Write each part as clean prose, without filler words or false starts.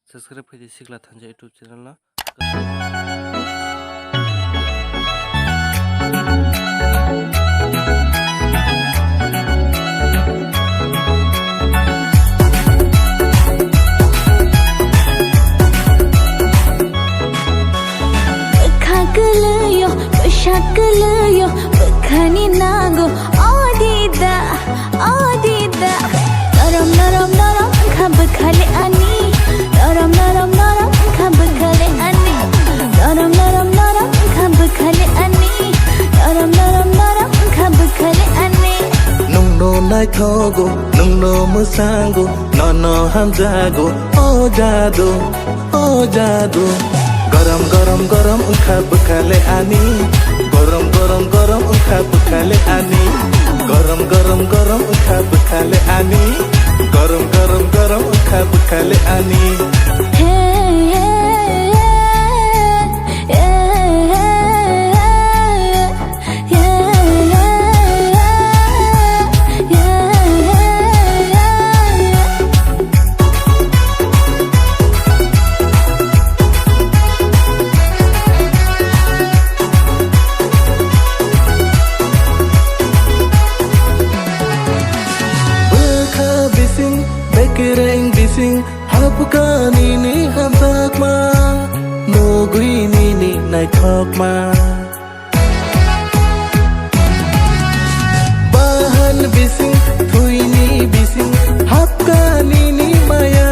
subscribe di Sigla Thanja YouTube channel na. Khakalayo, shakalayo, khani nago, adida, adida. Naram naram naram, khab khale ani. Naram naram naram, khab khale ani. Naram naram naram, khab khale ani. Naram naram naram, khab khale ani. Nung no nai thogo, nung no musango, no no hamjago, oh jadu, oh jadu. Garam garam garam khab khale ani. Garam garam garam khab khale ani. Garam garam garam khab khale ani. Garam garam garam khab khale ani. Hey hey Bekering bising hapukani ni hamsak ma no guini ni nai thok ma bahan bising thuini bising hapkani ni maya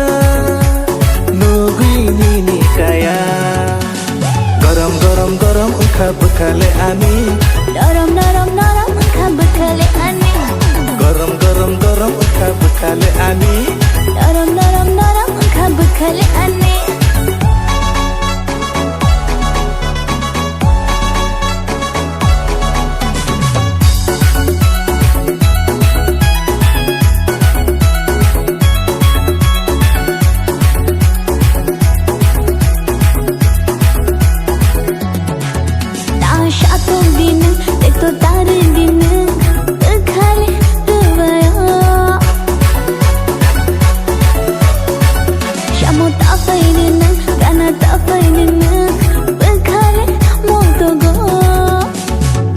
no guini ni kaya garam garam garam khab khale ani naram naram naram, khab khale ani. garam garam garam khab khale ani Naram naram naram, khab khale ani. Naasha to din, ek to tar din, khale ruvaya. Shamo ta fainin, gana ta fainin, khale moto go.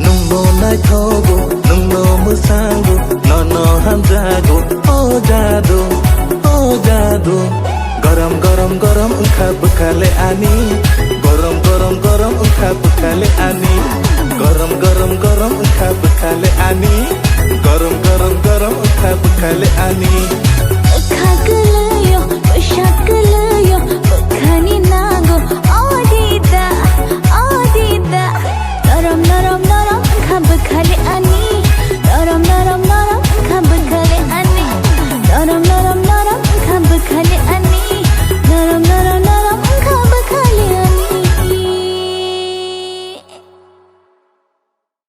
nung no nai thogo nung no musango no no hamjago oh jadu oh jadu garam garam garam khab khale ani garam garam garam khab khale ani garam garam garam khab khale ani garam garam garam khab khale ani Khakala